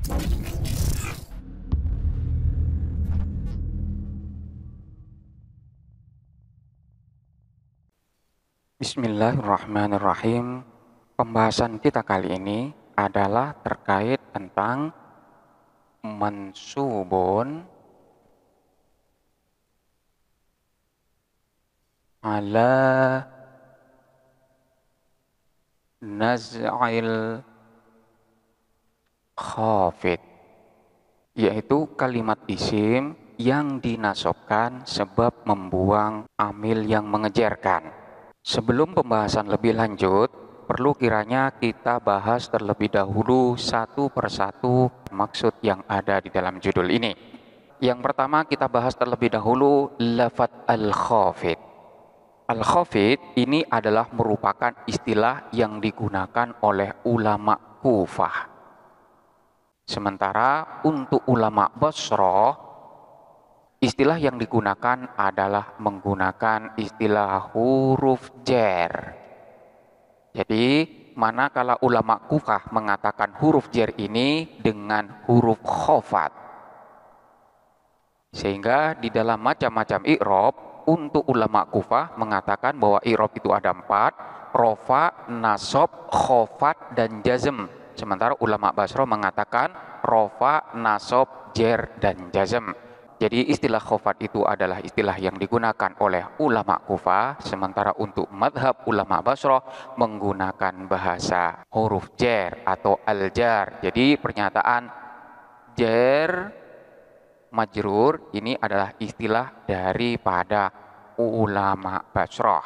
Bismillahirrahmanirrahim. Pembahasan kita kali ini adalah terkait tentang mansubun ala naz'il khafid, yaitu kalimat isim yang dinasobkan sebab membuang amil yang mengejarkan. Sebelum pembahasan lebih lanjut, perlu kiranya kita bahas terlebih dahulu satu persatu maksud yang ada di dalam judul ini. Yang pertama kita bahas terlebih dahulu lafaz al-khafid. Al-khafid ini adalah merupakan istilah yang digunakan oleh ulama Kufah. Sementara untuk ulama Basrah, istilah yang digunakan adalah menggunakan istilah huruf jar. Jadi, manakala ulama Kufah mengatakan huruf jar ini dengan huruf khafat. Sehingga di dalam macam-macam i'rab, untuk ulama Kufah mengatakan bahwa i'rab itu ada 4, rofa, nasab, khafat, dan jazm. Sementara ulama Basrah mengatakan rofa, nasab, jar, dan jazm. Jadi istilah khafat itu adalah istilah yang digunakan oleh ulama Kufah, sementara untuk madhab ulama Basrah menggunakan bahasa huruf jar atau al-jar. Jadi pernyataan jar majrur ini adalah istilah daripada ulama Basrah.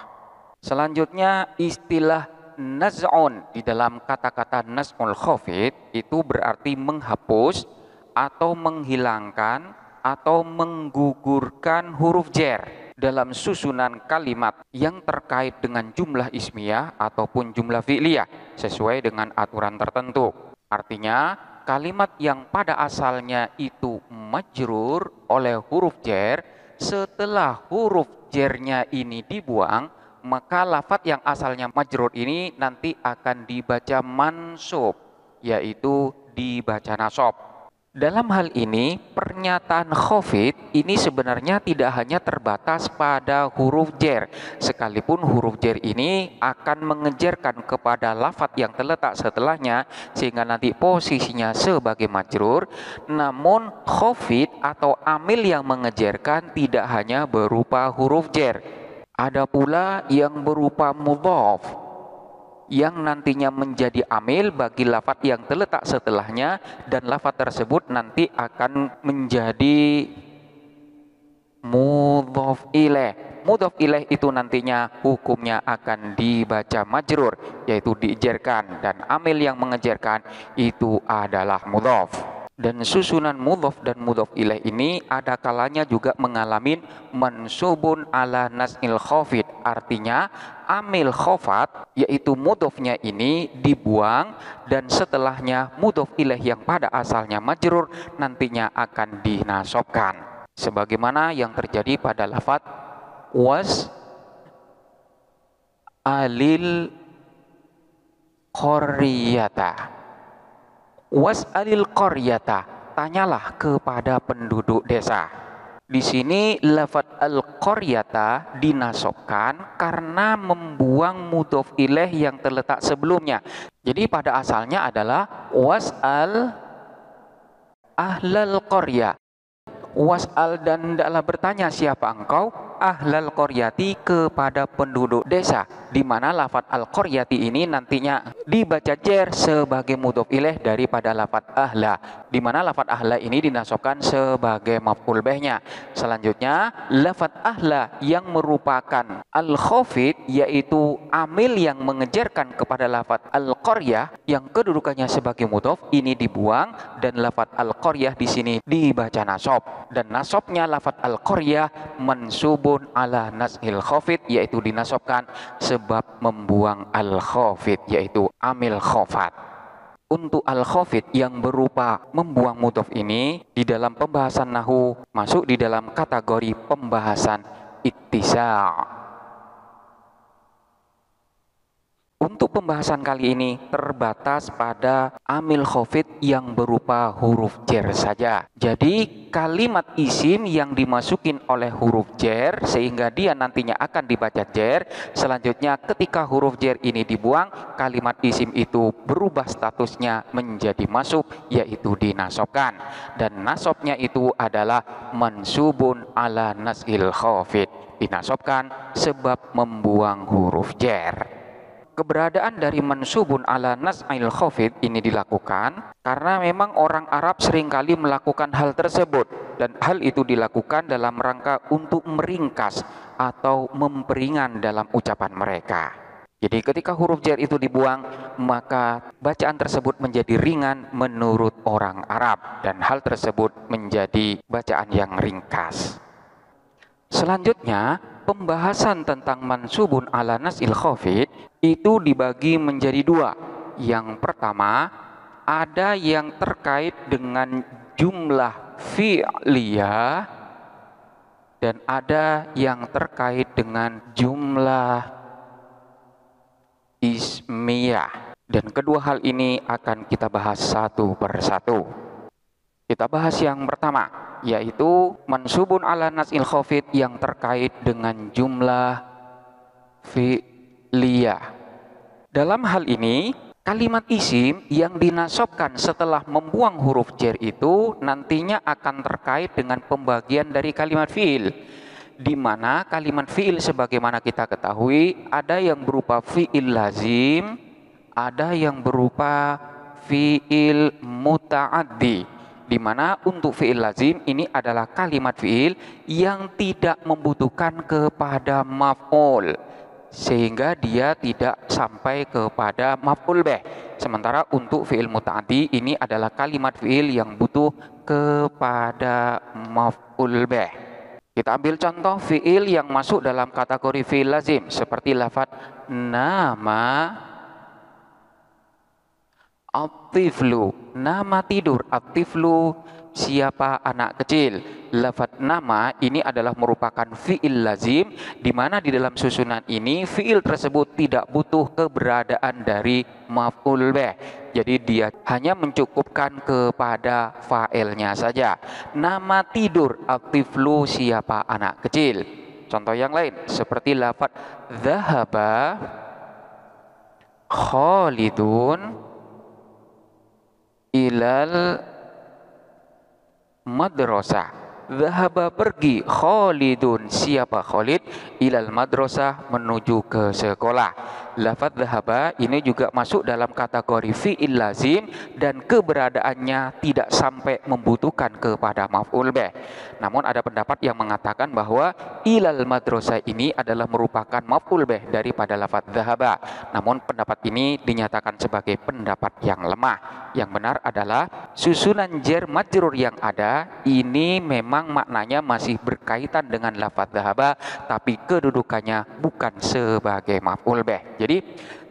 Selanjutnya istilah naz'un di dalam kata-kata naz'ul khafid itu berarti menghapus atau menghilangkan atau menggugurkan huruf jar dalam susunan kalimat yang terkait dengan jumlah ismiyah ataupun jumlah fi'liyah sesuai dengan aturan tertentu. Artinya, kalimat yang pada asalnya itu majrur oleh huruf jar, setelah huruf jarnya ini dibuang, maka lafaz yang asalnya majrur ini nanti akan dibaca mansub, yaitu dibaca nasab. Dalam hal ini, pernyataan khafid ini sebenarnya tidak hanya terbatas pada huruf jar, sekalipun huruf jar ini akan mengejarkan kepada lafaz yang terletak setelahnya sehingga nanti posisinya sebagai majrur. Namun khafid atau amil yang mengejarkan tidak hanya berupa huruf jar, ada pula yang berupa mudhaf yang nantinya menjadi amil bagi lafaz yang terletak setelahnya, dan lafaz tersebut nanti akan menjadi mudhaf ilaih. Mudhaf ilaih itu nantinya hukumnya akan dibaca majrur, yaitu diijarkan, dan amil yang mengejarkan itu adalah mudhaf. Dan susunan mudhaf dan mudhaf ilaih ini ada kalanya juga mengalami mansubun ala nas'il khafid. Artinya amil khafat yaitu mudhafnya ini dibuang dan setelahnya mudhaf ilaih yang pada asalnya majrur nantinya akan dinasobkan. Sebagaimana yang terjadi pada lafaz was alil qaryata. Was'alil qaryata, tanyalah kepada penduduk desa. Di sini lafaz al-qaryata dinasobkan karena membuang mudhof ilaih yang terletak sebelumnya. Jadi pada asalnya adalah was'al ahlal qaryah. Was'al, dan hendaklah bertanya siapa engkau, ahlal qaryati, kepada penduduk desa, di mana lafaz al-qaryati ini nantinya dibaca jar sebagai mudhof ilaih daripada lafaz ahla, di mana lafaz ahla ini dinasobkan sebagai maf'ul bihnya. Selanjutnya lafaz ahla yang merupakan al-khafid yaitu amil yang mengejarkan kepada lafaz al-qaryah yang kedudukannya sebagai mudhof ini dibuang, dan lafaz al-qaryah di sini dibaca nasab, dan nasabnya lafaz al-qaryah mansubun ala nas'il khafid, yaitu dinasobkan sebab membuang al-khafid, yaitu amil khafat. Untuk al-khafid yang berupa membuang mudhof ini di dalam pembahasan nahwu masuk di dalam kategori pembahasan ittisa'. Untuk pembahasan kali ini terbatas pada amil khafid yang berupa huruf jar saja. Jadi kalimat isim yang dimasukin oleh huruf jar sehingga dia nantinya akan dibaca jar. Selanjutnya ketika huruf jar ini dibuang, kalimat isim itu berubah statusnya menjadi masuk, yaitu dinasobkan. Dan nasobnya itu adalah mansubun ala nasil khafid. Dinasobkan sebab membuang huruf jar. Keberadaan dari mansubun ala nas'il khafid ini dilakukan karena memang orang Arab seringkali melakukan hal tersebut, dan hal itu dilakukan dalam rangka untuk meringkas atau memperingan dalam ucapan mereka. Jadi ketika huruf jar itu dibuang, maka bacaan tersebut menjadi ringan menurut orang Arab, dan hal tersebut menjadi bacaan yang ringkas. Selanjutnya, pembahasan tentang mansubun ala nasil khafid itu dibagi menjadi dua. Yang pertama, ada yang terkait dengan jumlah fi'liyah dan ada yang terkait dengan jumlah ismiyah. Dan kedua hal ini akan kita bahas satu persatu. Kita bahas yang pertama, yaitu mansubun ala nasil khafid yang terkait dengan jumlah fi'liyah. Dalam hal ini, kalimat isim yang dinasobkan setelah membuang huruf jar itu nantinya akan terkait dengan pembagian dari kalimat fi'il, di mana kalimat fi'il sebagaimana kita ketahui ada yang berupa fi'il lazim, ada yang berupa fi'il muta'addi. Di mana untuk fi'il lazim ini adalah kalimat fi'il yang tidak membutuhkan kepada maf'ul, sehingga dia tidak sampai kepada maf'ul bih. Sementara untuk fi'il muta'addi ini adalah kalimat fi'il yang butuh kepada maf'ul bih. Kita ambil contoh fi'il yang masuk dalam kategori fi'il lazim seperti lafaz nama at-tiflu, nama tidur. At-tiflu, siapa anak kecil. Lafaz nama ini adalah merupakan fi'il lazim, di mana di dalam susunan ini fi'il tersebut tidak butuh keberadaan dari maf'ul bih. Jadi dia hanya mencukupkan kepada fa'ilnya saja. Nama tidur, at-tiflu, siapa anak kecil. Contoh yang lain seperti lafaz dhahaba Khalidun ilal madrasah. Dhahaba, pergi, Khalidun, siapa Khalid, ilal madrasah, menuju ke sekolah. Lafaz dhahaba ini juga masuk dalam kategori fi'il lazim dan keberadaannya tidak sampai membutuhkan kepada maf'ul bih. Namun ada pendapat yang mengatakan bahwa ilal madrasah ini adalah merupakan maf'ul bih daripada lafaz dhahaba. Namun pendapat ini dinyatakan sebagai pendapat yang lemah. Yang benar adalah susunan jar majrur yang ada ini memang maknanya masih berkaitan dengan lafaz dhahaba, tapi kedudukannya bukan sebagai maf'ul bih. Jadi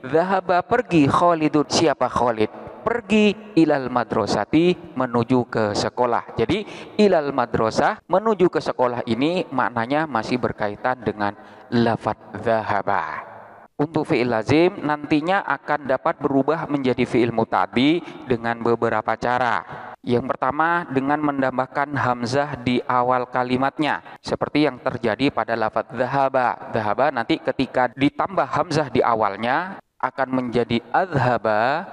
dhahaba, pergi, Khalidun, siapa Khalid, pergi, ilal madrasati, menuju ke sekolah. Jadi ilal madrasah, menuju ke sekolah ini maknanya masih berkaitan dengan lafaz dhahaba. Untuk fi'il lazim nantinya akan dapat berubah menjadi fi'il muta'addi dengan beberapa cara. Yang pertama dengan menambahkan hamzah di awal kalimatnya, seperti yang terjadi pada lafaz dhahaba. Dhahaba nanti ketika ditambah hamzah di awalnya akan menjadi adhaba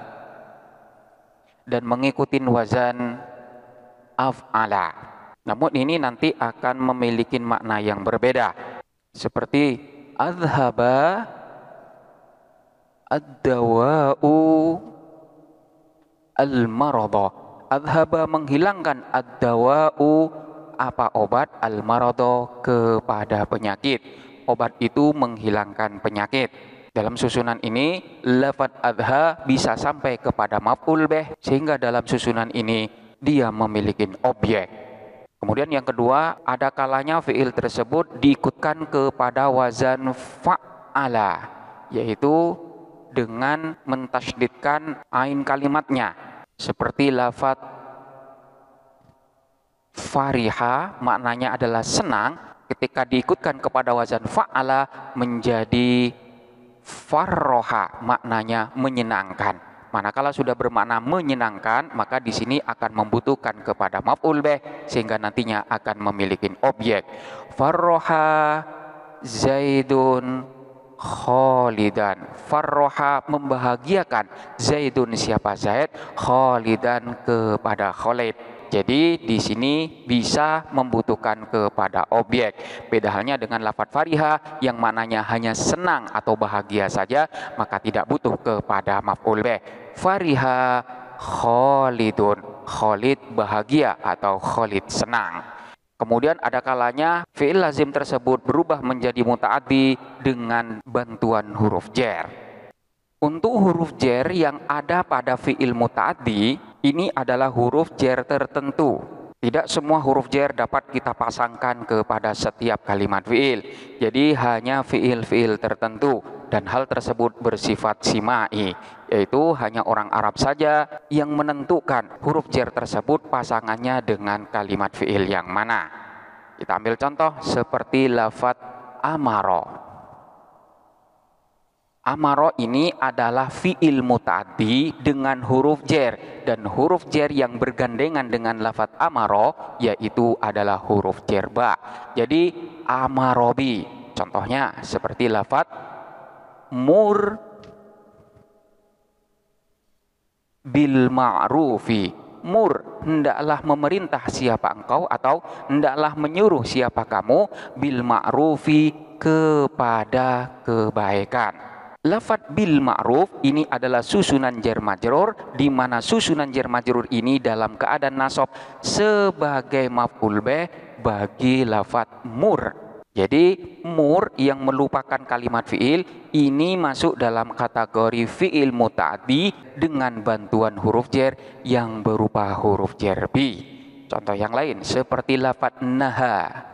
dan mengikuti wazan af'ala. Namun ini nanti akan memiliki makna yang berbeda. Seperti adhaba ad-dawa'u al-marada. Adhaba, menghilangkan, ad-dawa'u, apa obat, al-marada, kepada penyakit. Obat itu menghilangkan penyakit. Dalam susunan ini lafaz adha bisa sampai kepada maf'ul bih, sehingga dalam susunan ini dia memiliki objek. Kemudian yang kedua, ada kalanya fi'il tersebut diikutkan kepada wazan fa'ala, yaitu dengan mentasydidkan ain kalimatnya, seperti lafaz fariha, maknanya adalah senang, ketika diikutkan kepada wazan fa'ala menjadi Farroha maknanya menyenangkan. Manakala sudah bermakna menyenangkan, maka di sini akan membutuhkan kepada maf'ul bih sehingga nantinya akan memiliki objek. Farroha Zaidun Khalidan. Farroha membahagiakan Zaidun siapa Zaid, Khalidan kepada Khalid. Jadi di sini bisa membutuhkan kepada objek. Beda halnya dengan lafadz fariha yang maknanya hanya senang atau bahagia saja, maka tidak butuh kepada maf'ul bih. Fariha Khalidun. Khalid bahagia atau Khalid senang. Kemudian ada kalanya fi'il lazim tersebut berubah menjadi muta'addi dengan bantuan huruf jar. Untuk huruf jar yang ada pada fi'il muta'addi, ini adalah huruf jar tertentu. Tidak semua huruf jar dapat kita pasangkan kepada setiap kalimat fi'il. Jadi hanya fi'il-fi'il tertentu dan hal tersebut bersifat simai, yaitu hanya orang Arab saja yang menentukan huruf jar tersebut pasangannya dengan kalimat fi'il yang mana. Kita ambil contoh seperti lafadz amaro. Amaro ini adalah fi'il muta'addi dengan huruf jar, dan huruf jar yang bergandengan dengan lafadz amaro yaitu adalah huruf jar ba. Jadi amarobi, contohnya seperti lafadz mur bil ma'rufi. Mur, hendaklah memerintah siapa engkau, atau hendaklah menyuruh siapa kamu, bil ma'rufi, kepada kebaikan. Lafadz bil ma'ruf ini adalah susunan jar majrur, di mana susunan jar majrur ini dalam keadaan nasab sebagai maf'ul bih bagi lafadz mur. Jadi mur yang merupakan kalimat fi'il ini masuk dalam kategori fi'il muta'addi dengan bantuan huruf jar yang berupa huruf jar bi. Contoh yang lain seperti lafadz naha.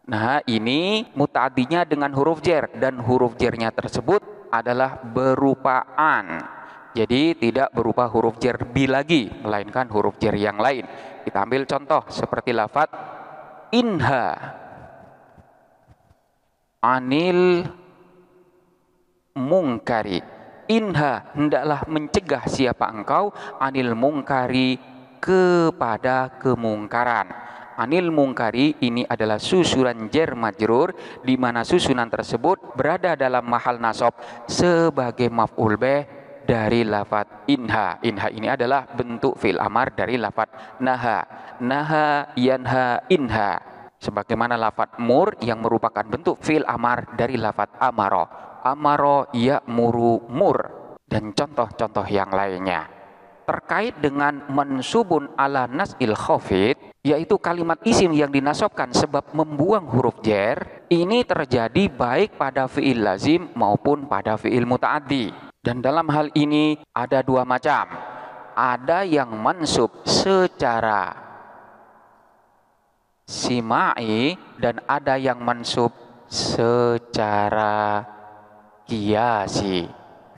Nah, ini muta'addinya dengan huruf jar, dan huruf jarnya tersebut adalah berupa an. Jadi tidak berupa huruf jar bi lagi, melainkan huruf jar yang lain. Kita ambil contoh seperti lafadz inha anil mungkari. Inha, hendaklah mencegah siapa engkau, anil mungkari, kepada kemungkaran. Anil mungkari ini adalah susunan jar majrur, di mana susunan tersebut berada dalam mahal nasab sebagai maf'ul bih dari lafadz inha. Inha ini adalah bentuk fi'il amar dari lafadz naha. Naha yanha inha. Sebagaimana lafadz mur yang merupakan bentuk fi'il amar dari lafadz amaro. Amaro ya'muru mur, dan contoh-contoh yang lainnya. Terkait dengan mansubun ala nas'il khafid, yaitu kalimat isim yang dinasobkan sebab membuang huruf jar, ini terjadi baik pada fi'il lazim maupun pada fi'il muta'addi. Dan dalam hal ini ada dua macam. Ada yang mansub secara simai dan ada yang mansub secara kiasi.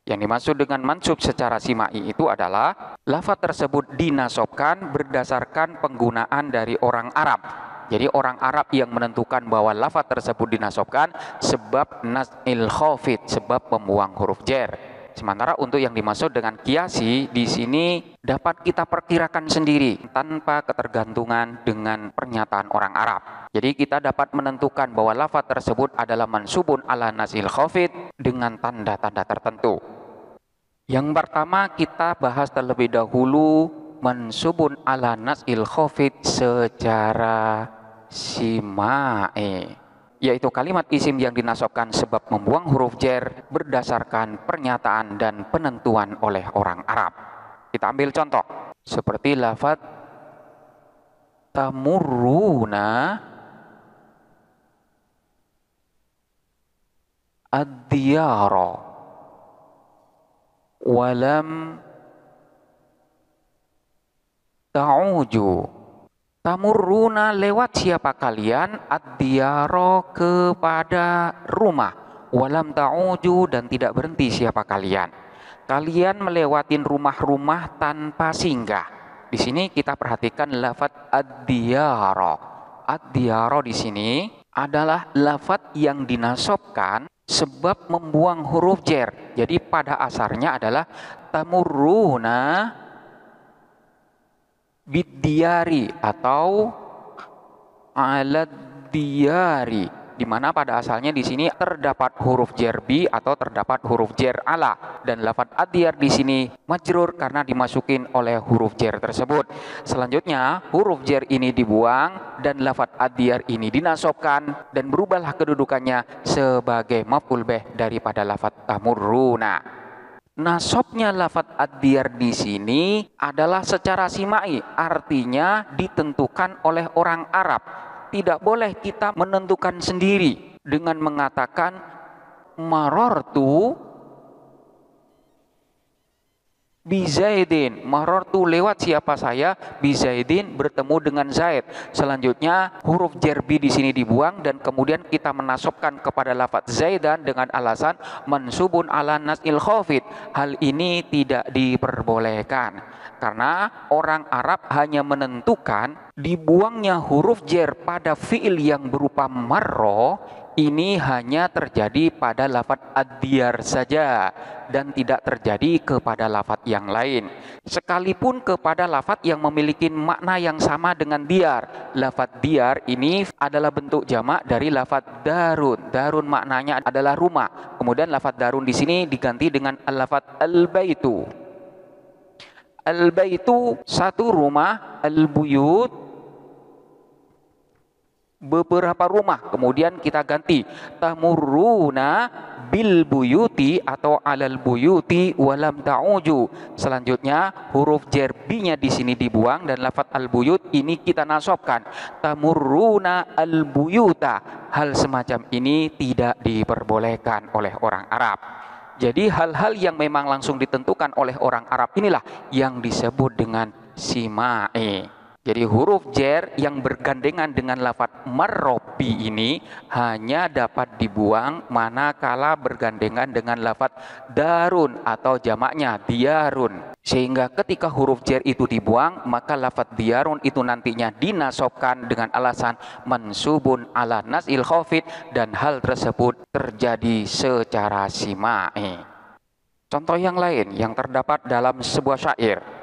Yang dimaksud dengan mansub secara simai itu adalah lafadz tersebut dinasobkan berdasarkan penggunaan dari orang Arab. Jadi orang Arab yang menentukan bahwa lafadz tersebut dinasobkan sebab nas'il khafid, sebab membuang huruf jar. Sementara untuk yang dimaksud dengan kiasi di sini dapat kita perkirakan sendiri tanpa ketergantungan dengan pernyataan orang Arab. Jadi kita dapat menentukan bahwa lafadz tersebut adalah mansubun ala nas'il khafid dengan tanda-tanda tertentu. Yang pertama kita bahas terlebih dahulu mansubun ala nas'il khafid secara simai, yaitu kalimat isim yang dinasobkan sebab membuang huruf jar berdasarkan pernyataan dan penentuan oleh orang Arab. Kita ambil contoh seperti lafadz tamurruna ad-diyara walam ta'uju. Tamurruna, lewat siapa kalian, ad-diyara, kepada rumah, walam ta'uju, dan tidak berhenti siapa kalian. Kalian melewatin rumah-rumah tanpa singgah. Di sini kita perhatikan lafadz ad-diyara. Ad-diyara di sini adalah lafadz yang dinasobkan sebab membuang huruf jer. Jadi pada asarnya adalah tamurruna biddiyari atau alad diyari, di mana pada asalnya di sini terdapat huruf jer bi atau terdapat huruf jer ala, dan lafadz ad-diyar di sini majrur karena dimasukin oleh huruf jer tersebut. Selanjutnya huruf jer ini dibuang dan lafadz ad-diyar ini dinasobkan dan berubahlah kedudukannya sebagai maf'ul bih daripada lafadz tamurruna. Nasobnya lafadz ad-diyar di sini adalah secara simai, artinya ditentukan oleh orang Arab. Tidak boleh kita menentukan sendiri dengan mengatakan marortu bizaidin. Marortu lewat siapa saya? Bizaidin, bertemu dengan Zaid. Selanjutnya huruf jerbi di sini dibuang dan kemudian kita menasobkan kepada lafadz Zaidan dengan alasan mansubun ala nasil khafid. Hal ini tidak diperbolehkan karena orang Arab hanya menentukan dibuangnya huruf jer pada fiil yang berupa marro ini hanya terjadi pada lafadz ad-diyar saja dan tidak terjadi kepada lafadz yang lain. Sekalipun kepada lafadz yang memiliki makna yang sama dengan diyar. Lafadz diyar ini adalah bentuk jamak dari lafadz darun. Darun maknanya adalah rumah. Kemudian lafadz darun di sini diganti dengan lafadz al-baitu. Al-baitu satu rumah, al-buyut beberapa rumah. Kemudian kita ganti tamurruna bil buyuti atau alal buyuti walam ta'uju. Selanjutnya huruf jerbinya di sini dibuang dan lafadz al buyut ini kita nasobkan tamurruna al buyuta. Hal semacam ini tidak diperbolehkan oleh orang Arab. Jadi hal-hal yang memang langsung ditentukan oleh orang Arab inilah yang disebut dengan simai. Jadi huruf jer yang bergandengan dengan lafadz marrobi ini hanya dapat dibuang manakala bergandengan dengan lafadz darun atau jamaknya diyarun. Sehingga ketika huruf jer itu dibuang, maka lafadz diyarun itu nantinya dinasobkan dengan alasan mansubun ala nasil khafid dan hal tersebut terjadi secara simai. Contoh yang lain yang terdapat dalam sebuah syair.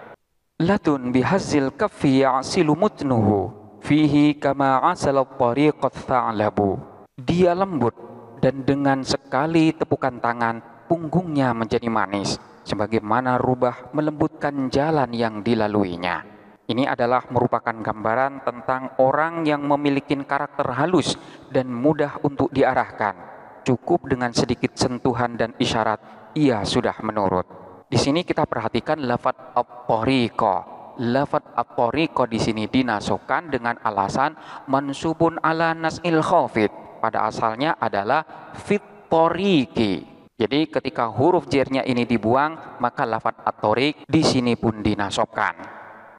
Latun bihazzil kaffi ya'silu mutnuhu fihi kama asalat tariqat tha'labu. Dia lembut dan dengan sekali tepukan tangan punggungnya menjadi manis sebagaimana rubah melembutkan jalan yang dilaluinya. Ini adalah merupakan gambaran tentang orang yang memiliki karakter halus dan mudah untuk diarahkan. Cukup dengan sedikit sentuhan dan isyarat ia sudah menurut. Di sini kita perhatikan lafadz at-tariqa. Lafadz at-tariqa di sini dinasobkan dengan alasan mansubun ala nasil khafid. Pada asalnya adalah fit tariqi. Jadi ketika huruf jernya ini dibuang, maka lafadz at-tariq di sini pun dinasobkan.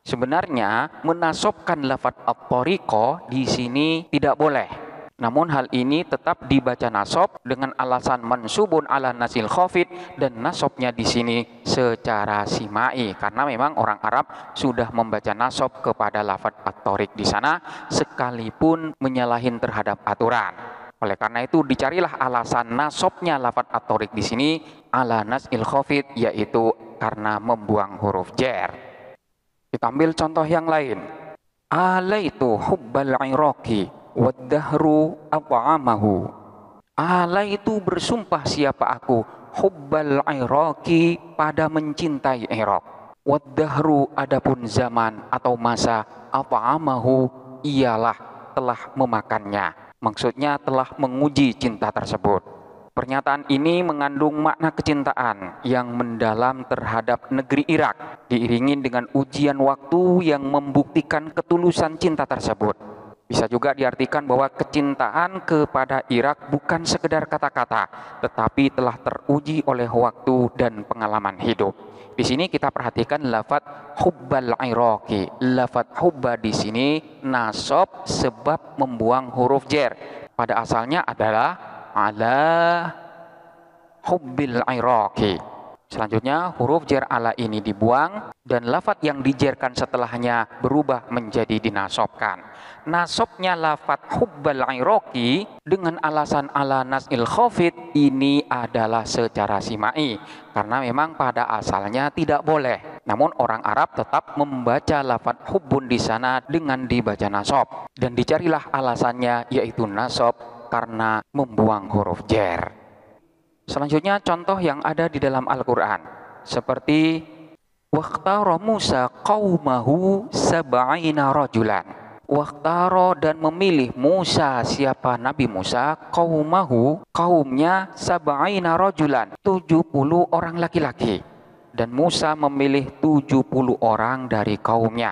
Sebenarnya menasobkan lafadz at-tariqa di sini tidak boleh. Namun hal ini tetap dibaca nasob dengan alasan mansubun ala nasil khafid dan nasobnya di sini secara simai karena memang orang Arab sudah membaca nasob kepada lafadz at-tariq di sana sekalipun menyalahin terhadap aturan. Oleh karena itu dicarilah alasan nasobnya lafadz at-tariq di sini ala nasil khafid yaitu karena membuang huruf jer. Kita ambil contoh yang lain. Alaitu hubbal iraqi waddahru at'amahu. Ala itu bersumpah siapa aku hubbal iraqi pada mencintai Irak. Waddahru adapun zaman atau masa at'amahu ialah telah memakannya. Maksudnya telah menguji cinta tersebut. Pernyataan ini mengandung makna kecintaan yang mendalam terhadap negeri Irak diiringi dengan ujian waktu yang membuktikan ketulusan cinta tersebut. Bisa juga diartikan bahwa kecintaan kepada Irak bukan sekedar kata-kata, tetapi telah teruji oleh waktu dan pengalaman hidup. Di sini kita perhatikan lafadz hubbal iraqi. Lafadz hubba di sini nasob sebab membuang huruf jer. Pada asalnya adalah ala hubbil iraqi. Selanjutnya huruf jer ala ini dibuang dan lafat yang dijerkan setelahnya berubah menjadi dinasobkan. Nasobnya lafat hubbal iraqi dengan alasan ala nasil khafid ini adalah secara simai, karena memang pada asalnya tidak boleh. Namun orang Arab tetap membaca lafat hubbun di sana dengan dibaca nasob, dan dicarilah alasannya yaitu nasob karena membuang huruf jer. Selanjutnya contoh yang ada di dalam Al-Quran seperti waqtara Musa qaumahu sab'ina rajulan. Waqtara dan memilih Musa, siapa Nabi Musa, qaumahu kaumnya sab'ina rajulan 70 orang laki-laki, dan Musa memilih 70 orang dari kaumnya.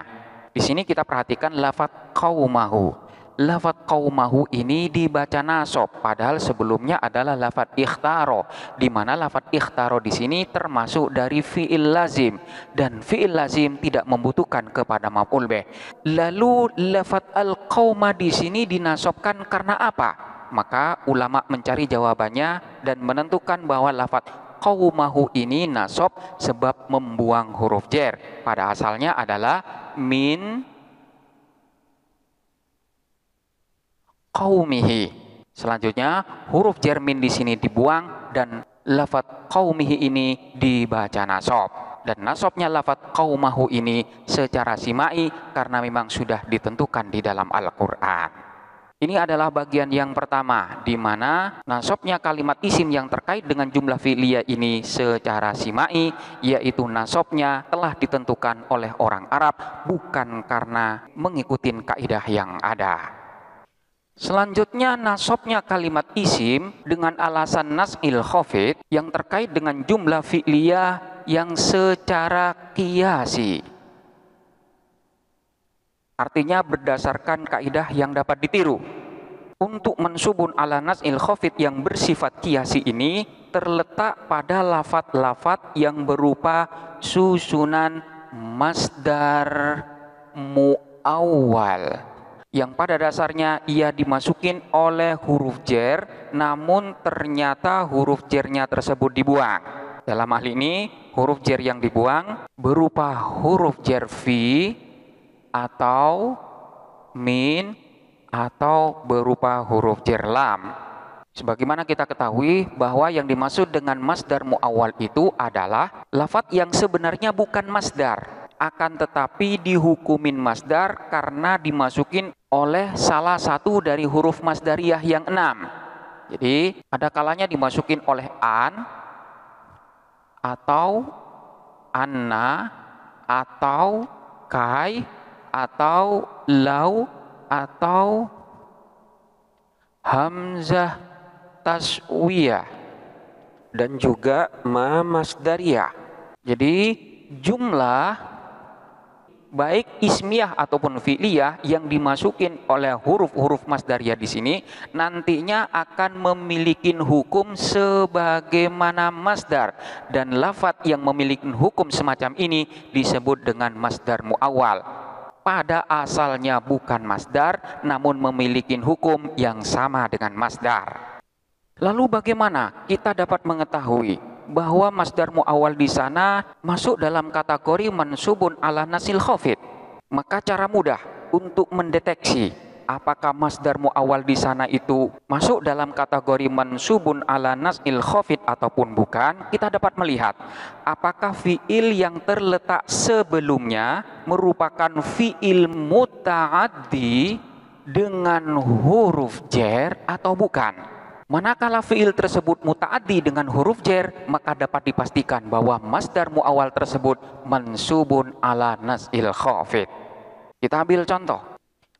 Di sini kita perhatikan lafaz qaumahu. Lafaz qaumahu ini dibaca nasob, padahal sebelumnya adalah lafaz ikhtaro, di mana lafaz ikhtaro di sini termasuk dari fi'il lazim, dan fi'il lazim tidak membutuhkan kepada maf'ul bih. Lalu lafaz al-qauma di sini dinasobkan karena apa? Maka ulama mencari jawabannya dan menentukan bahwa lafaz qaumahu ini nasob sebab membuang huruf jer. Pada asalnya adalah min qaumihi. Selanjutnya huruf jer min di sini dibuang dan lafaz qaumihi ini dibaca nasob. Dan nasobnya lafaz qaumahu ini secara simai karena memang sudah ditentukan di dalam Al-Quran. Ini adalah bagian yang pertama, di mana nasobnya kalimat isim yang terkait dengan jumlah fi'liyah ini secara simai, yaitu nasobnya telah ditentukan oleh orang Arab, bukan karena mengikuti kaidah yang ada. Selanjutnya nasobnya kalimat isim dengan alasan nas'il khafid yang terkait dengan jumlah fi'liyah yang secara qiyasi. Artinya berdasarkan kaidah yang dapat ditiru. Untuk mansubun ala nas'il khafid yang bersifat qiyasi ini terletak pada lafat-lafat yang berupa susunan masdar muawwal, yang pada dasarnya ia dimasukin oleh huruf jer, namun ternyata huruf jernya tersebut dibuang. Dalam hal ini, huruf jer yang dibuang berupa huruf jer fi atau min atau berupa huruf jer lam. Sebagaimana kita ketahui bahwa yang dimaksud dengan masdar muawwal itu adalah lafaz yang sebenarnya bukan masdar, akan tetapi dihukumin masdar karena dimasukin oleh salah satu dari huruf masdariyah yang 6. Jadi ada kalanya dimasukin oleh an atau anna atau kai atau lau atau hamzah taswiyah dan juga ma masdariyah. Jadi jumlah baik ismiyah ataupun fi'liyah yang dimasukin oleh huruf-huruf masdariyah di sini nantinya akan memiliki hukum sebagaimana masdar, dan lafaz yang memiliki hukum semacam ini disebut dengan masdar muawwal. Pada asalnya bukan masdar, namun memiliki hukum yang sama dengan masdar. Lalu bagaimana kita dapat mengetahui bahwa masdar muawwal di sana masuk dalam kategori mansubun ala nasil khafid? Maka cara mudah untuk mendeteksi apakah masdar muawwal di sana itu masuk dalam kategori mansubun ala nasil khafid ataupun bukan, kita dapat melihat apakah fiil yang terletak sebelumnya merupakan fiil muta'addi dengan huruf jer atau bukan. Manakala fiil tersebut muta'addi dengan huruf jer, maka dapat dipastikan bahwa masdar muawwal tersebut mansubun ala nasil khafid. Kita ambil contoh.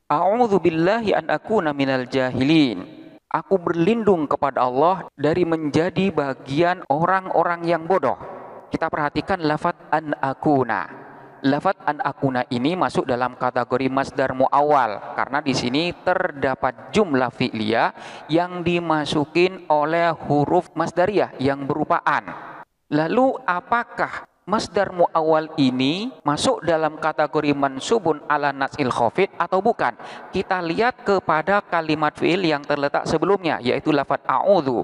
A'udzu billahi an akuna minal jahilin. Aku berlindung kepada Allah dari menjadi bagian orang-orang yang bodoh. Kita perhatikan lafaz an akuna. Lafaz an akuna ini masuk dalam kategori masdar muawwal karena di sini terdapat jumlah fi'liyah yang dimasukin oleh huruf masdariyah yang berupa an. Lalu apakah masdar muawwal ini masuk dalam kategori mansubun ala nasil khafid atau bukan? Kita lihat kepada kalimat fi'il yang terletak sebelumnya, yaitu lafaz a'udzu.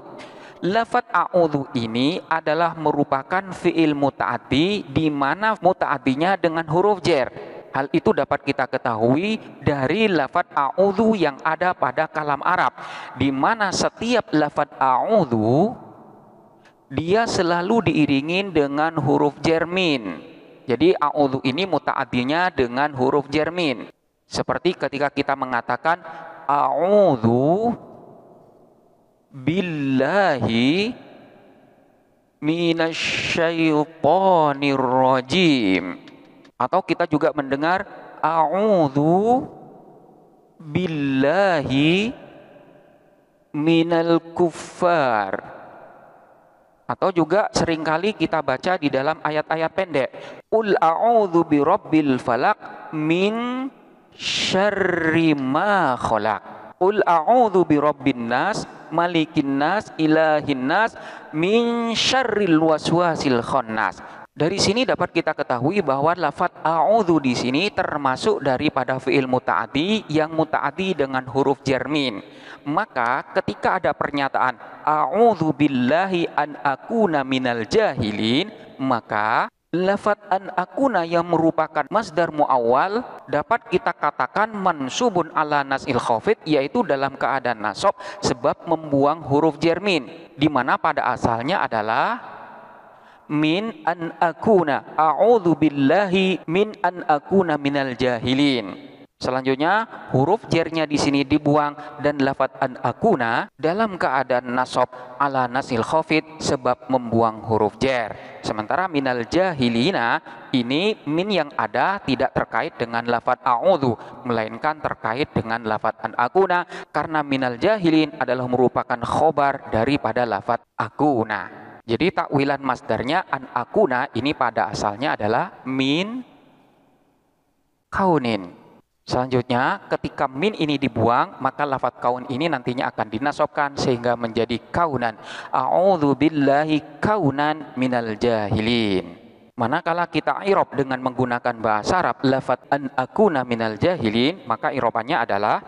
Lafat a'udzu ini adalah merupakan fi'il muta'addi di mana muta'addinya dengan huruf jar. Hal itu dapat kita ketahui dari lafat a'udzu yang ada pada kalam Arab, di mana setiap lafat a'udzu dia selalu diiringin dengan huruf jar min. Jadi a'udzu ini muta'addinya dengan huruf jar min. Seperti ketika kita mengatakan a'udzu billahi minasyaitonir rajim. Atau kita juga mendengar a'udzu billahi minal kuffar. Atau juga seringkali kita baca di dalam ayat-ayat pendek, Qul a'udzu birabbil falaq min syarri ma khalaq. Qul a'udzu birabbin nas malikin nas ilahin nas min syarril waswasil khannas. Dari sini dapat kita ketahui bahwa lafaz a'udzu di sini termasuk daripada fi'il muta'addi yang muta'addi dengan huruf jar min. Maka ketika ada pernyataan a'udzu billahi an akuna minal jahilin, maka lafaz an akuna yang merupakan masdar muawwal dapat kita katakan mansubun ala nasil khafid, yaitu dalam keadaan nasab sebab membuang huruf jar min, di mana pada asalnya adalah min an akuna, a'udzu billahi min an akuna minal jahilin. Selanjutnya huruf jarnya di sini dibuang dan lafaz an akuna dalam keadaan nasab ala nasil khafid sebab membuang huruf jar. Sementara minal jahilina ini min yang ada tidak terkait dengan lafaz a'udzu, melainkan terkait dengan lafaz an akuna karena minal jahilin adalah merupakan khobar daripada lafaz akuna. Jadi takwilan masdarnya an akuna ini pada asalnya adalah min kaunin. Selanjutnya ketika min ini dibuang, maka lafaz kaun ini nantinya akan dinasobkan sehingga menjadi kaunan. A'udzu billahi kaunan minal jahilin. Manakala kita i'rab dengan menggunakan bahasa Arab lafaz an akuna minal jahilin, maka i'rabannya adalah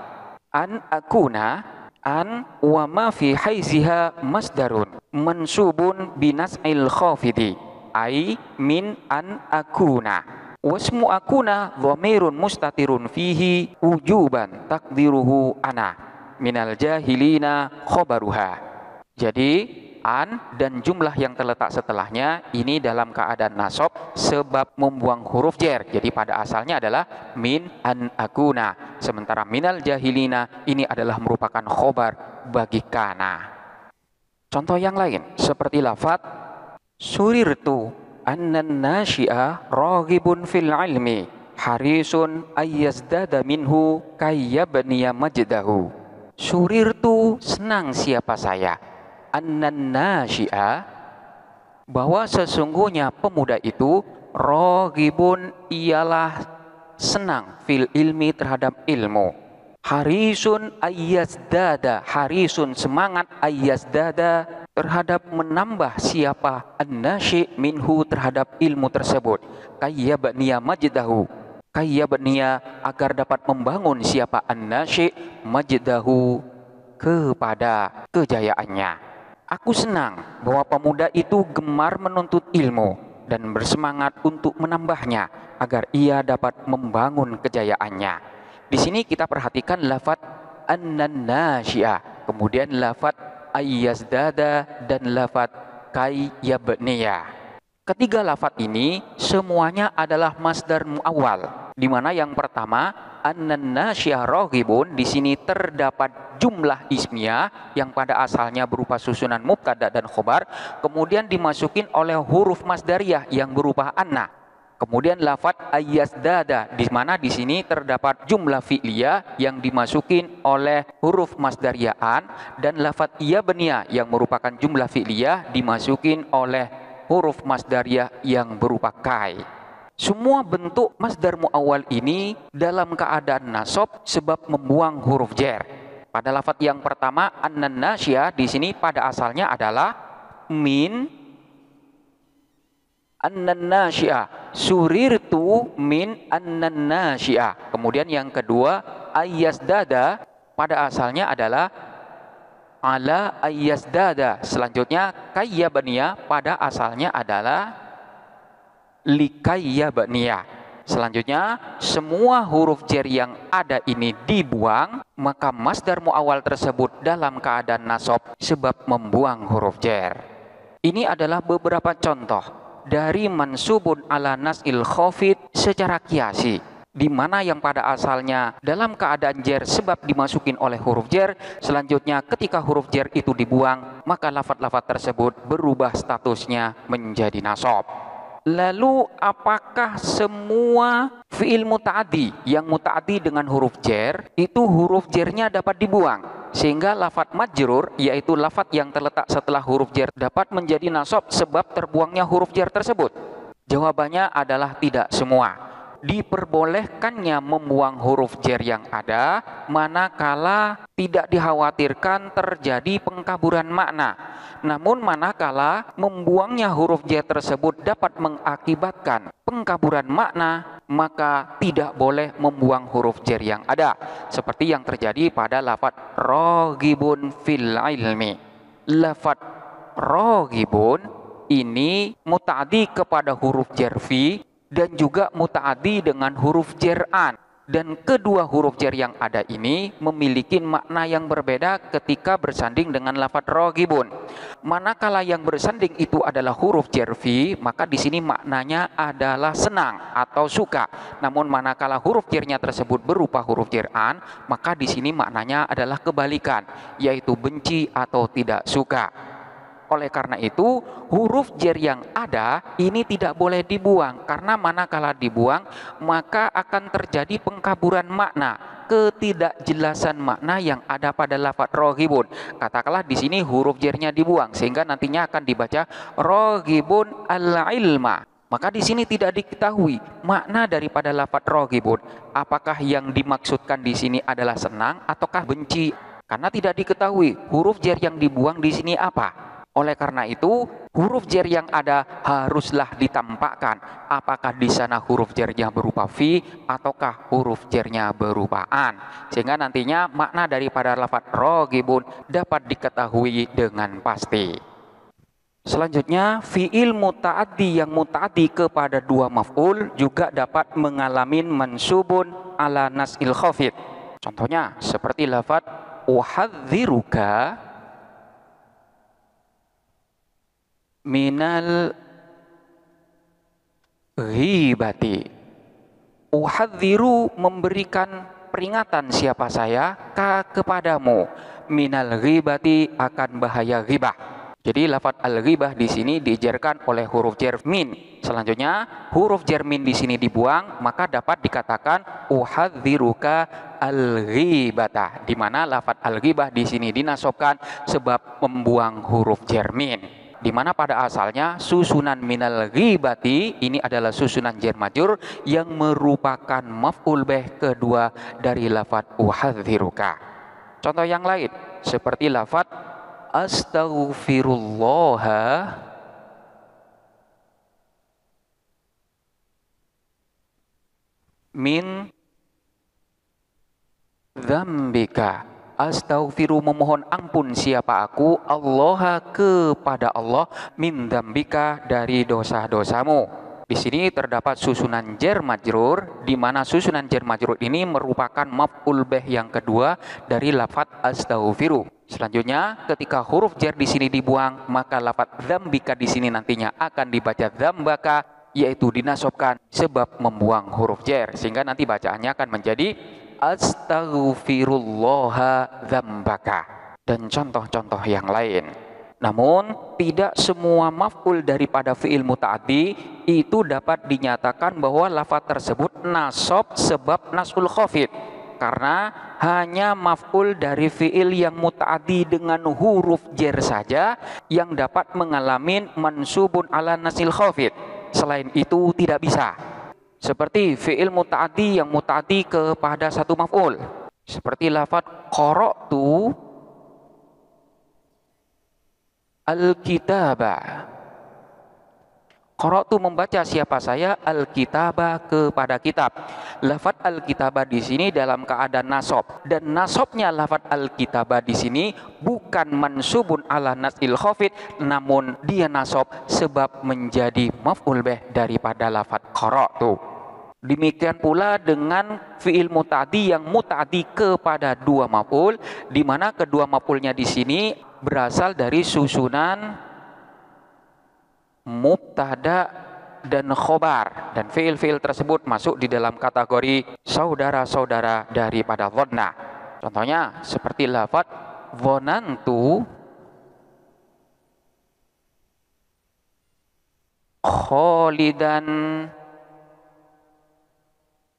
an akuna an wa ma fi haiziha masdarun mansubun binas'il khafidi ai min an akuna. Wasmu akuna dhamirun mustatirun fihi wujuban takdiruhu ana minal jahilina khobaruha. Jadi an dan jumlah yang terletak setelahnya ini dalam keadaan nasab sebab membuang huruf jar. Jadi pada asalnya adalah min an akuna. Sementara minal jahilina ini adalah merupakan khobar bagi kana. Contoh yang lain seperti lafaz surirtu annan nasyi'a raghibun fil ilmi harisun ayyazdada minhu kayyabniya majdahu. Surirtu senang siapa saya, annan nasyi'a bahwa sesungguhnya pemuda itu raghibun ialah senang fil ilmi terhadap ilmu, harisun ayyazdada, harisun semangat ayyazdada terhadap menambah siapa an-nasyi minhu terhadap ilmu tersebut, kayyabniya majdahu, kayyabniya agar dapat membangun siapa an-nasyi majdahu kepada kejayaannya. Aku senang bahwa pemuda itu gemar menuntut ilmu dan bersemangat untuk menambahnya agar ia dapat membangun kejayaannya. Di sini kita perhatikan lafaz an-nasyi'a, kemudian lafaz ayyazdada dan lafaz kayyabniya. Ketiga lafaz ini semuanya adalah masdar muawwal, di mana yang pertama an-nasyi'a raghibun di sini terdapat jumlah ismiyah yang pada asalnya berupa susunan mubtada dan khobar, kemudian dimasukin oleh huruf masdariyah yang berupa anna. Kemudian lafaz ayyazdada di mana di sini terdapat jumlah fi'liyah yang dimasukin oleh huruf masdariyaan, dan lafaz iyabniya yang merupakan jumlah fi'liyah dimasukin oleh huruf masdariyah yang berupa kai. Semua bentuk masdar muawwal ini dalam keadaan nasab sebab membuang huruf jar. Pada lafaz yang pertama annan nasyi'a di sini pada asalnya adalah min annan nasyi'a, surirtu min annan nasyi'a. Kemudian yang kedua ayyazdada pada asalnya adalah ala ayyasdada. Selanjutnya kayyabaniya pada asalnya adalah likayyabaniya. Selanjutnya, semua huruf jar yang ada ini dibuang, maka masdar muawwal tersebut dalam keadaan nasab sebab membuang huruf jar. Ini adalah beberapa contoh dari mansubun ala nas'il khafid secara kiasi, di mana yang pada asalnya dalam keadaan jar sebab dimasukin oleh huruf jar. Selanjutnya ketika huruf jar itu dibuang, maka lafaz-lafaz tersebut berubah statusnya menjadi nasab. Lalu apakah semua fi'il muta'addi yang muta'addi dengan huruf jar itu huruf jarnya dapat dibuang sehingga lafaz majrur, yaitu lafaz yang terletak setelah huruf jar, dapat menjadi nasab sebab terbuangnya huruf jar tersebut? Jawabannya adalah tidak semua. Diperbolehkannya membuang huruf jar yang ada manakala tidak dikhawatirkan terjadi pengkaburan makna. Namun manakala membuangnya huruf jar tersebut dapat mengakibatkan pengkaburan makna, maka tidak boleh membuang huruf jar yang ada. Seperti yang terjadi pada lafaz raghibun fil ilmi. Lafaz raghibun ini muta'addi kepada huruf jar fi dan juga muta'addi dengan huruf jar an. Dan kedua huruf jar yang ada ini memiliki makna yang berbeda ketika bersanding dengan lafaz raghibun. Manakala yang bersanding itu adalah huruf jar fi, maka di sini maknanya adalah senang atau suka. Namun manakala huruf jarnya tersebut berupa huruf jar an, maka di sini maknanya adalah kebalikan, yaitu benci atau tidak suka. Oleh karena itu, huruf jar yang ada ini tidak boleh dibuang, karena manakala dibuang maka akan terjadi pengkaburan makna, ketidakjelasan makna yang ada pada lafaz raghibun. Katakanlah di sini huruf jarnya dibuang sehingga nantinya akan dibaca raghibun al-ilma. Maka di sini tidak diketahui makna daripada lafaz raghibun. Apakah yang dimaksudkan di sini adalah senang ataukah benci? Karena tidak diketahui huruf jar yang dibuang di sini apa. Oleh karena itu, huruf jar yang ada haruslah ditampakkan. Apakah di sana huruf jarnya berupa fi ataukah huruf jarnya berupa an. Sehingga nantinya makna daripada lafaz raghibun dapat diketahui dengan pasti. Selanjutnya, fi'il muta'addi yang muta'addi kepada dua maf'ul juga dapat mengalami mansubun ala nas'il khafid. Contohnya seperti lafaz uhadziruka minal ghibati. Uhadziru memberikan peringatan siapa saya kepadamu, minal ghibati akan bahaya ghibah. Jadi lafaz al-ghibah di sini dijarkan oleh huruf jar min. Selanjutnya huruf jar min di sini dibuang, maka dapat dikatakan uhadziruka al-ghibata, di mana lafaz al-ghibah di sini dinasobkan sebab membuang huruf jar min. Di mana pada asalnya susunan minal ghibati ini adalah susunan jar majrur yang merupakan maf'ul bih kedua dari lafaz uhadziruka. Contoh yang lain seperti lafaz astaghfirullah min dzambika. Astaghfiru memohon ampun siapa aku, Allah kepada Allah, min dzambika dari dosa-dosamu. Di sini terdapat susunan jar majrur, di mana susunan jar majrur ini merupakan maf'ul bih yang kedua dari lafaz astaghfiru. Selanjutnya, ketika huruf jar di sini dibuang, maka lafaz dzambika di sini nantinya akan dibaca dzambaka, yaitu dinasobkan sebab membuang huruf jar, sehingga nanti bacaannya akan menjadi astaghfirullaha dzambaka, dan contoh-contoh yang lain. Namun tidak semua maf'ul daripada fi'il muta'addi itu dapat dinyatakan bahwa lafaz tersebut nasab sebab nas'ul khafid, karena hanya maf'ul dari fi'il yang muta'addi dengan huruf jar saja yang dapat mengalami mansubun ala nasil khafid. Selain itu tidak bisa. Seperti fi'il muta'addi yang muta'addi kepada satu maf'ul. Seperti lafaz qara'tu al-kitaba. Qara'tu membaca siapa saya al-kitaba kepada kitab. Lafaz al-kitaba di sini dalam keadaan nasab, dan nasabnya lafaz al-kitaba di sini bukan mansubun ala nasil khafid, namun dia nasab sebab menjadi maf'ul bih daripada lafaz qara'tu. Demikian pula dengan fiil muta'addi yang muta'addi kepada dua maf'ul, di mana kedua maf'ulnya di sini berasal dari susunan mubtada dan khobar, dan fiil-fiil tersebut masuk di dalam kategori saudara-saudara daripada dhanna. Contohnya seperti lafaz dhanantu khalidan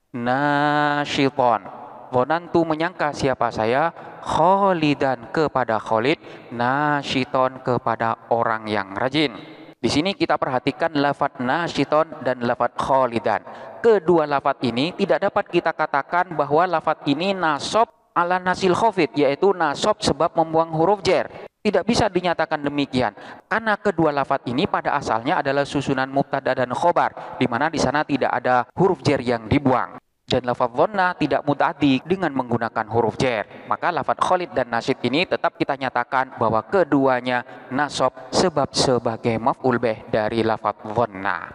nasyiton. Dhanantu menyangka siapa saya, khalidan kepada Khalid, nasyiton kepada orang yang rajin. Di sini kita perhatikan lafaz nasyiton dan lafaz khalidan. Kedua lafaz ini tidak dapat kita katakan bahwa lafaz ini nasab ala nasil khafid, yaitu nasab sebab membuang huruf jar. Tidak bisa dinyatakan demikian, karena kedua lafaz ini pada asalnya adalah susunan mubtada dan khobar, di mana di sana tidak ada huruf jar yang dibuang. Dan lafaz dhanna tidak muta'addi dengan menggunakan huruf jar. Maka lafaz khalid dan nasyid ini tetap kita nyatakan bahwa keduanya nasab sebab sebagai maf'ul bih dari lafaz dhanna.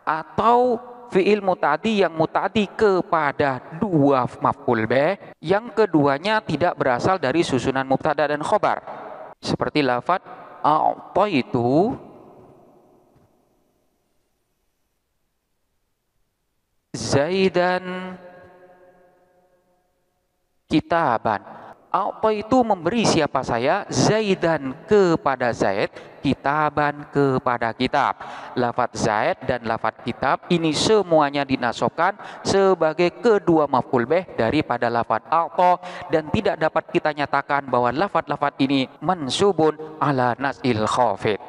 Atau fi'il muta'addi yang muta'addi kepada dua maf'ul bih yang keduanya tidak berasal dari susunan mubtada dan khobar. Seperti lafaz a'taitu Zaidan kitaban. Apa itu memberi siapa saya? Zaidan kepada Zaid, kitaban kepada kitab. Lafaz Zaid dan lafaz kitab ini semuanya dinasobkan sebagai kedua maf'ul bih daripada lafaz a'ta, dan tidak dapat kita nyatakan bahwa lafaz-lafaz ini mansubun ala nasil khafid.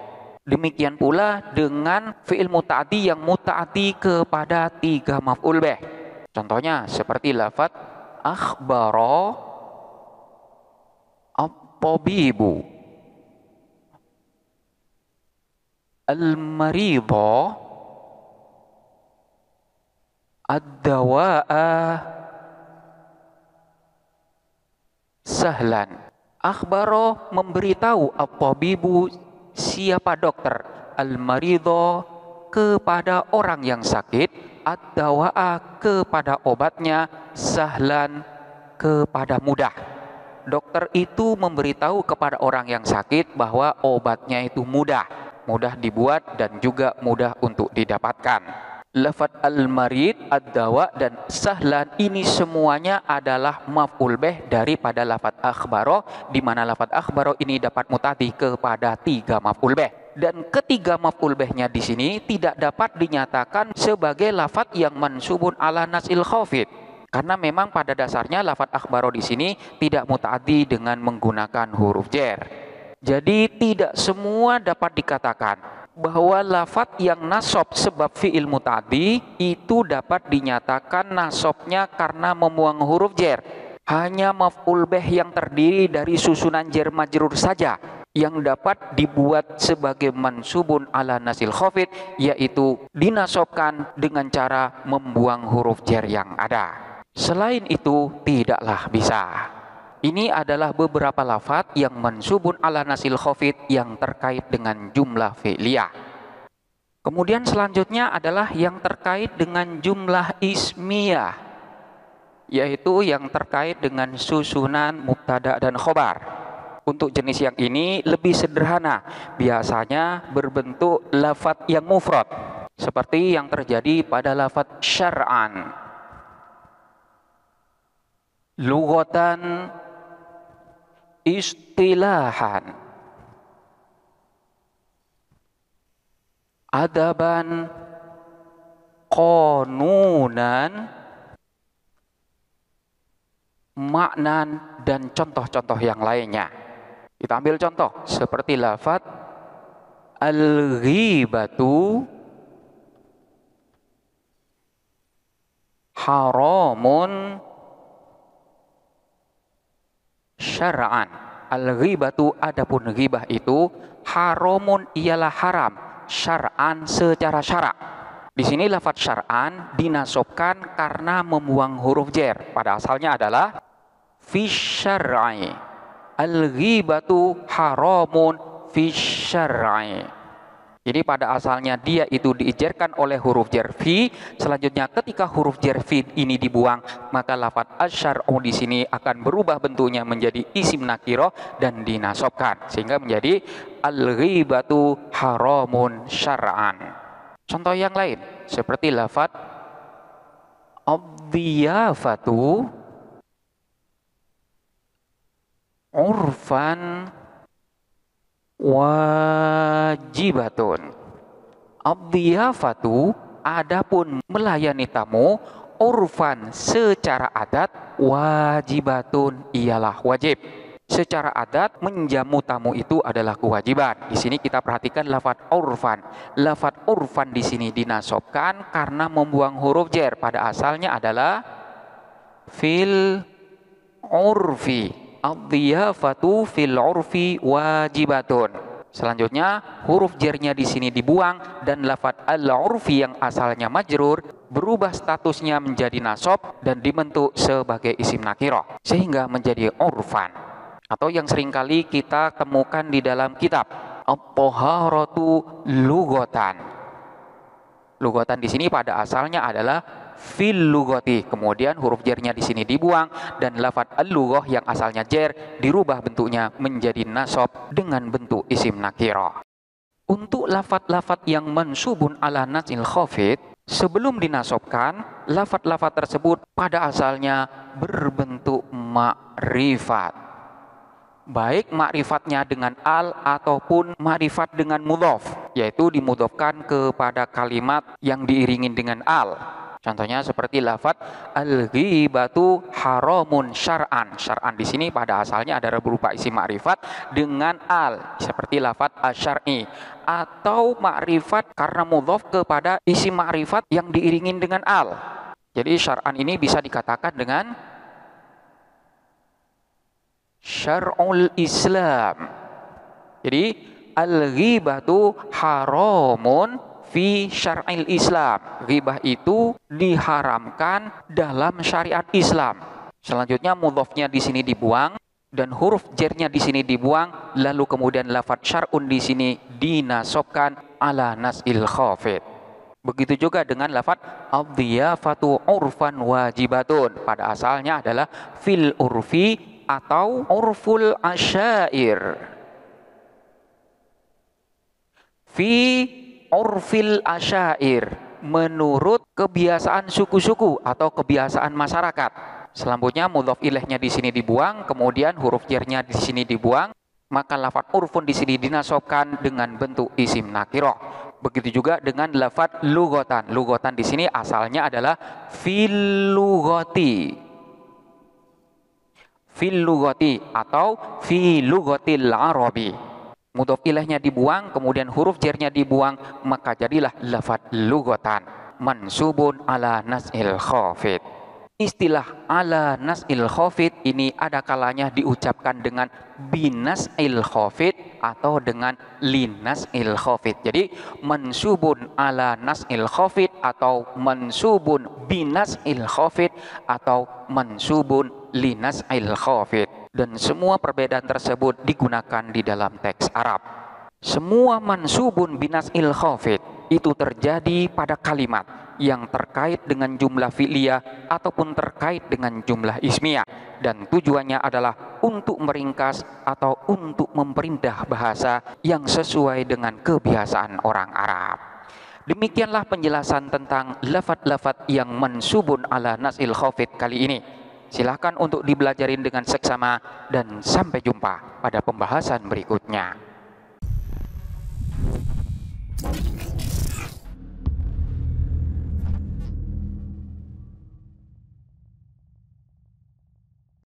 Demikian pula dengan fi'il muta'addi yang muta'addi kepada tiga maf'ul bih. Contohnya seperti lafaz akhbara at-tabibu al-maridha ad-dawa'a sahlan. Akhbara memberitahu, at-tabibu siapa dokter, al-maridho kepada orang yang sakit, ad-dawa'a kepada obatnya, sahlan kepada mudah. Dokter itu memberitahu kepada orang yang sakit bahwa obatnya itu mudah dibuat dan juga mudah untuk didapatkan. Lafaz al-marid, ad-dawa dan sahlan ini semuanya adalah maf'ul bih daripada lafaz akhbaro, di mana lafaz akhbaro ini dapat muta'addi kepada tiga maf'ul bih. Dan ketiga maf'ul bihnya di sini tidak dapat dinyatakan sebagai lafaz yang mansubun ala nasil khafid. Karena memang pada dasarnya lafaz akhbaro di sini tidak muta'addi dengan menggunakan huruf jar. Jadi tidak semua dapat dikatakan bahwa lafaz yang nasab sebab fi'il muta'addi itu dapat dinyatakan nasabnya karena membuang huruf jar. Hanya maf'ul bih yang terdiri dari susunan jar majrur saja yang dapat dibuat sebagai mansubun ala nasil khafid, yaitu dinasabkan dengan cara membuang huruf jar yang ada. Selain itu tidaklah bisa. Ini adalah beberapa lafaz yang mansubun ala nasil khafid yang terkait dengan jumlah fi'liyah. Kemudian selanjutnya adalah yang terkait dengan jumlah ismiyah, yaitu yang terkait dengan susunan mubtada dan khobar. Untuk jenis yang ini lebih sederhana, biasanya berbentuk lafaz yang mufrad, seperti yang terjadi pada lafaz syar'an, lughatan, istilahan, adaban, qanunan, maknan, dan contoh-contoh yang lainnya. Kita ambil contoh seperti lafaz al-ghibatu haramun syar'an. Al-ghibatu, adapun ghibah itu haramun ialah haram syar'an secara syarak. Di sini lafadz syar'an dinasobkan karena membuang huruf jer. Pada asalnya adalah fi syar'i. Al-ghibatu haramun fi syar'i. Jadi pada asalnya dia itu diijarkan oleh huruf jer fi. Selanjutnya ketika huruf jer fi ini dibuang, maka lafadz asy-syar'u di sini akan berubah bentuknya menjadi isim nakirah dan dinasobkan sehingga menjadi al-ghibatu haramun syar'an. Contoh yang lain seperti lafadz ad-dhiyafatu urfan wajibatun. Ad-dhiyafatu adapun melayani tamu, urfan secara adat, wajibatun ialah wajib. Secara adat menjamu tamu itu adalah kewajiban. Di sini kita perhatikan lafadz urfan. Lafadz urfan di sini dinasobkan karena membuang huruf jer. Pada asalnya adalah fil urfi. Ad-dhiyafatu fil urfi wajibatun. Selanjutnya huruf jernya di sini dibuang dan lafadz al-urfi yang asalnya majrur berubah statusnya menjadi nasab dan dibentuk sebagai isim nakirah sehingga menjadi urfan. Atau yang seringkali kita temukan di dalam kitab at-thaharatu lughatan. Lughatan di sini pada asalnya adalah fil lughati, kemudian huruf jernya di sini dibuang dan lafadz al-lughah yang asalnya jer dirubah bentuknya menjadi nasab dengan bentuk isim nakirah. Untuk lafadz-lafadz yang mansubun ala nasil khafid, sebelum dinasobkan, lafadz-lafadz tersebut pada asalnya berbentuk makrifat. Baik makrifatnya dengan al ataupun makrifat dengan mudhof, yaitu dimudhofkan kepada kalimat yang diiringi dengan al. Contohnya seperti lafadz al-ghibatu haramun syar'an. Syar'an di sini pada asalnya adalah berupa isim makrifat dengan al, seperti lafadz asy-syar'i, atau makrifat karena mudhof kepada isim makrifat yang diiringi dengan al. Jadi syar'an ini bisa dikatakan dengan syar'ul Islam. Jadi al-ghibatu haramun fi syar'il Islam. Ghibah itu diharamkan dalam syariat Islam. Selanjutnya mudhofnya di sini dibuang dan huruf jernya di sini dibuang, lalu kemudian lafadz syar'un di sini dinasobkan ala nasil khafid. Begitu juga dengan lafadz ad-dhiyafatu urfan wajibatun. Pada asalnya adalah fil urfi atau urful asyair. Fi urfil asyair, menurut kebiasaan suku-suku atau kebiasaan masyarakat. Selanjutnya mudhof ilaihnya di sini dibuang, kemudian huruf jernya di sini dibuang, maka lafadz urfun di sini dinasobkan dengan bentuk isim nakirah. Begitu juga dengan lafadz lughatan. Lughatan di sini asalnya adalah fil lughati. Fil lughati atau fi lughatil arabi. Mudhof ilaihnya dibuang, kemudian huruf jernya dibuang, maka jadilah lafadz lughatan mansubun ala nasil khafid. Istilah ala nasil khafid ini ada kalanya diucapkan dengan binasil khafid atau dengan linasil khafid. Jadi mansubun ala nasil khafid atau mansubun binasil khafid atau mansubun linasil khafid. Dan semua perbedaan tersebut digunakan di dalam teks Arab. Semua mansubun binasil khafid itu terjadi pada kalimat yang terkait dengan jumlah fi'liyah ataupun terkait dengan jumlah ismiyah, dan tujuannya adalah untuk meringkas atau untuk memperindah bahasa yang sesuai dengan kebiasaan orang Arab. Demikianlah penjelasan tentang lafadz-lafadz yang mansubun ala nasil khafid kali ini. Silakan untuk dibelajarin dengan seksama dan sampai jumpa pada pembahasan berikutnya.